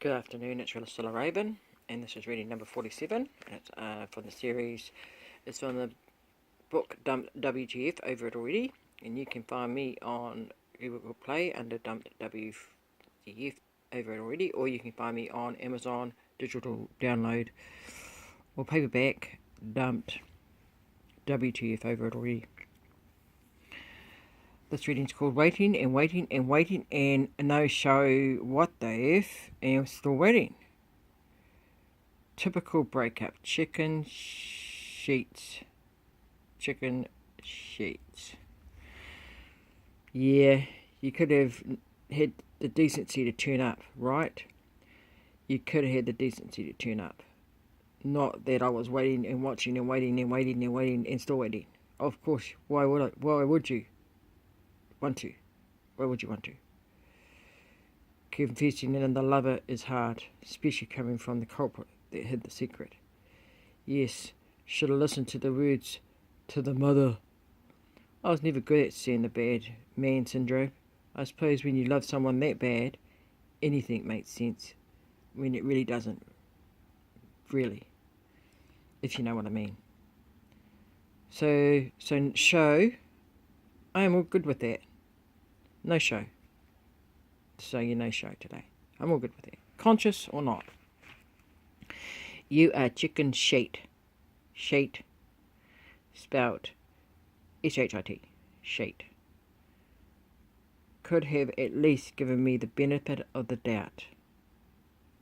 Good afternoon, it's RUSILA Raven, and this is reading number 47. It's from the series. It's from the book Dumped WGF, over it already, and you can find me on Google Play under Dumped WGF, over it already, or you can find me on Amazon digital download or paperback Dumped WGF, over it already. This reading's called Waiting and Waiting and Waiting and No Show. What the F? And I'm still waiting. Typical breakup. Chicken sheets. Chicken sheets. Yeah, you could have had the decency to turn up, right? You could have had the decency to turn up. Not that I was waiting and watching and waiting and waiting and waiting and still waiting. Of course, why would I? Why would you? Want to? Why would you want to? Confessing in the lover is hard, especially coming from the culprit that hid the secret. Yes, should have listened to the words to the mother. I was never good at seeing the bad man syndrome. I suppose when you love someone that bad, anything makes sense. When it really doesn't. Really. If you know what I mean. So show, I am all good with that. No show. So you no show today. I'm all good with it. Conscious or not. You are chicken sheet. Sheet. Spelled S-H-I-T. Sheet. Could have at least given me the benefit of the doubt.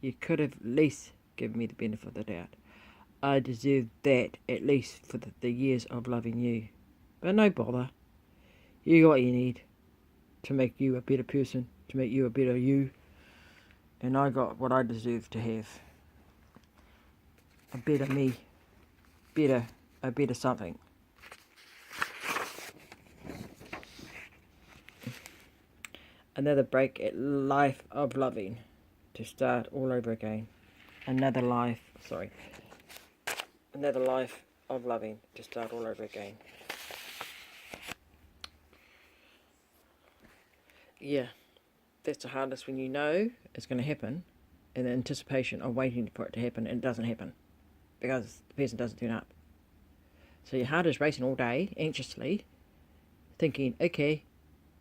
You could have at least given me the benefit of the doubt. I deserve that at least for the years of loving you. But no bother. You got what you need to make you a better person, to make you a better you, and I got what I deserve to have. A better me, a better something. Another break at life of loving to start all over again. Another life of loving to start all over again. Yeah, that's the hardest when you know it's going to happen in the anticipation of waiting for it to happen and it doesn't happen because the person doesn't turn up. So your heart is racing all day, anxiously, thinking, okay,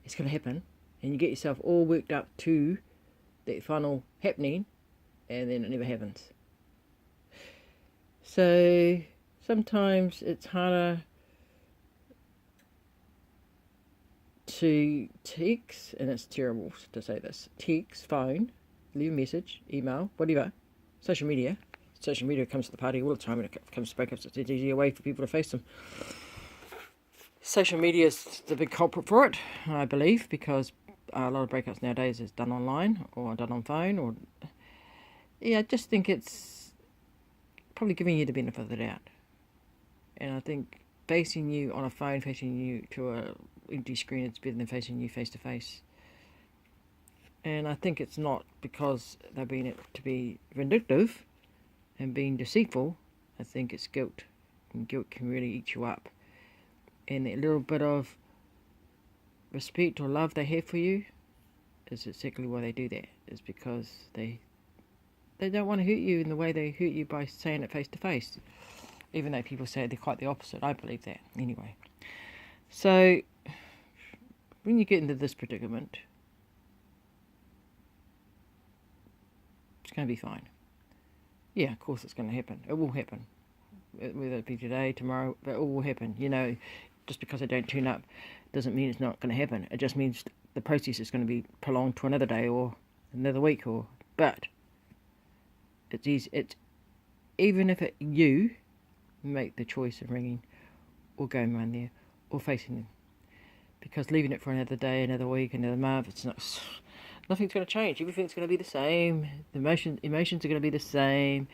it's going to happen, and you get yourself all worked up to that final happening, and then it never happens. So sometimes it's harder to text, and it's terrible to say this, text, phone, leave a message, email, whatever, social media comes to the party all the time when it comes to breakups. It's an easier way for people to face them. Social media is the big culprit for it, I believe, because a lot of breakups nowadays is done online or done on phone, or I just think it's probably giving you the benefit of the doubt. And I think facing you on a phone, facing you to a empty screen, it's better than facing you face to face. And I think it's not because they're being to be vindictive and being deceitful. I think it's guilt, and guilt can really eat you up. And that little bit of respect or love they have for you is exactly why they do that. Is because they don't want to hurt you in the way they hurt you by saying it face to face. Even though people say they're quite the opposite, I believe that anyway. So when you get into this predicament, it's going to be fine. Yeah, of course it's going to happen. It will happen. Whether it be today, tomorrow, but it will happen. You know, just because I don't turn up doesn't mean it's not going to happen. It just means the process is going to be prolonged to another day or another week. But it's easy. It's even if you make the choice of ringing or going around there or facing them, because leaving it for another day, another week, another month, nothing's going to change. Everything's going to be the same. The emotions are going to be the same.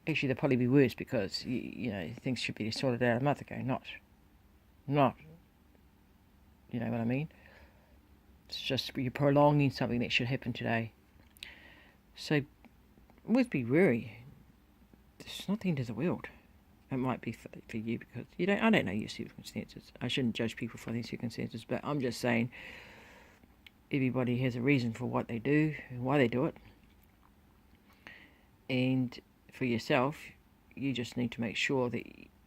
Actually, they'll probably be worse because you know things should be sorted out a month ago. Not. You know what I mean? It's just you're prolonging something that should happen today. So always be wary. There's nothing to the world. It might be for you because I don't know your circumstances. I shouldn't judge people for their circumstances, but I'm just saying everybody has a reason for what they do and why they do it. And for yourself, you just need to make sure that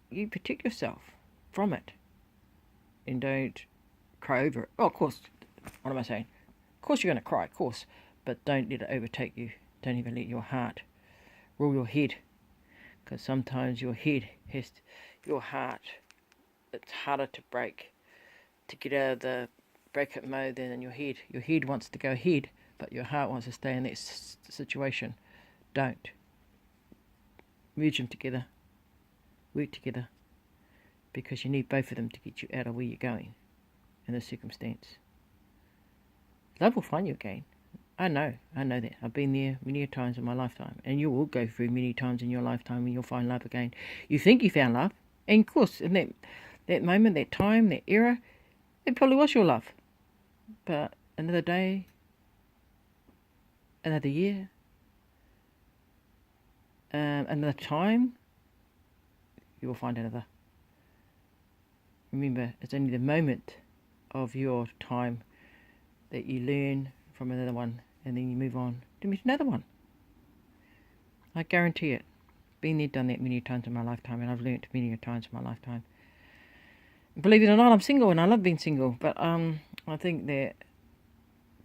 you protect yourself from it. And don't cry over it. Oh, of course, what am I saying? Of course you're going to cry, of course. But don't let it overtake you. Don't even let your heart rule your head. Because sometimes your heart, it's harder to break, to get out of the break-it mode than your head. Your head wants to go ahead, but your heart wants to stay in that situation. Don't. Merge them together. Work together. Because you need both of them to get you out of where you're going in this circumstance. Love will find you again. I know that. I've been there many times in my lifetime. And you will go through many times in your lifetime when you'll find love again. You think you found love. And of course, in that moment, that time, that era, it probably was your love. But another day, another year, another time, you will find another. Remember, it's only the moment of your time that you learn from another one, and then you move on to meet another one. I guarantee it. Been there, done that many times in my lifetime, and I've learnt many times in my lifetime. Believe it or not, I'm single, and I love being single. But I think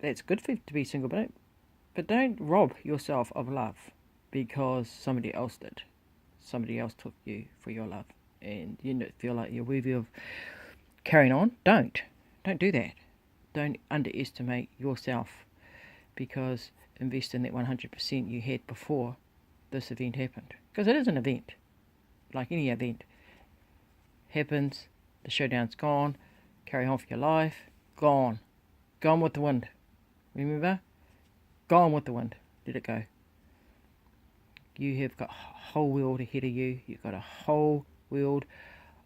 that's good to be single, but don't rob yourself of love because somebody else did. Somebody else took you for your love, and you don't feel like you're worthy of carrying on. Don't do that. Don't underestimate yourself, because invest in that 100% you had before this event happened. Because it is an event, like any event. Happens, the showdown's gone, carry on for your life, gone with the wind. Remember? Gone with the wind. Let it go. You have got a whole world ahead of you. You've got a whole world,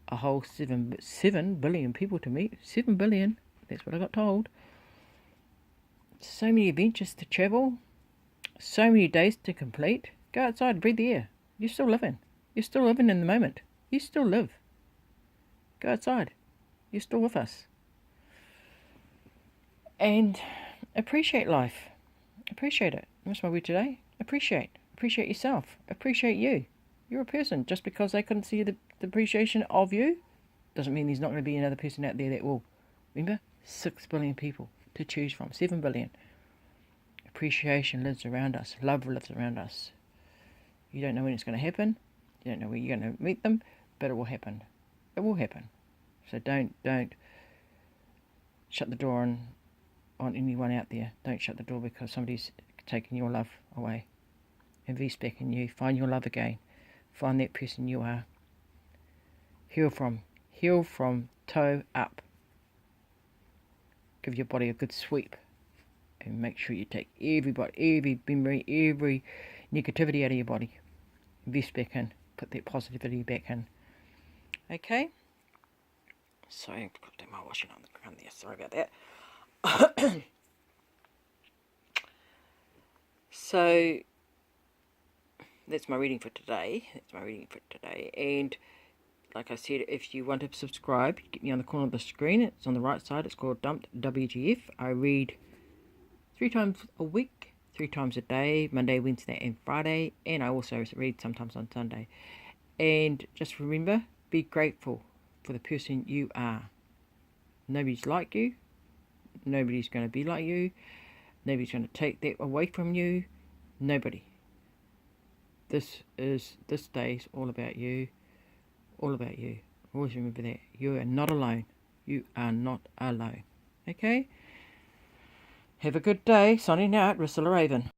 a whole 7 billion people to meet. 7 billion. That's what I got told. So many adventures to travel. So many days to complete. Go outside, breathe the air. You're still living. You're still living in the moment. You still live. Go outside. You're still with us. And appreciate life. Appreciate it. That's my word today. Appreciate. Appreciate yourself. Appreciate you. You're a person. Just because they couldn't see the appreciation of you doesn't mean there's not going to be another person out there that will. Remember? 6 billion people to choose from. 7 billion. Appreciation lives around us. Love lives around us. You don't know when it's going to happen. You don't know where you're going to meet them, but it will happen. It will happen. So don't shut the door on anyone out there. Don't shut the door because somebody's taking your love away. Invest back in you. Find your love again. Find that person you are. Heal from toe up. Give your body a good sweep. And make sure you take every memory, every negativity out of your body. Invest back in. Put that positivity back in. Okay? Sorry, I've got to do my washing on the ground there. Sorry about that. So, that's my reading for today. And like I said, if you want to subscribe, get me on the corner of the screen. It's on the right side. It's called Dumped WGF. I read 3 times a week, 3 times a day, Monday, Wednesday, and Friday. And I also read sometimes on Sunday. And just remember, be grateful for the person you are. Nobody's like you. Nobody's going to be like you. Nobody's going to take that away from you. Nobody. This day's all about you. All about you. Always remember that. You are not alone. You are not alone. Okay? Have a good day. Signing out, RUSILA Raven.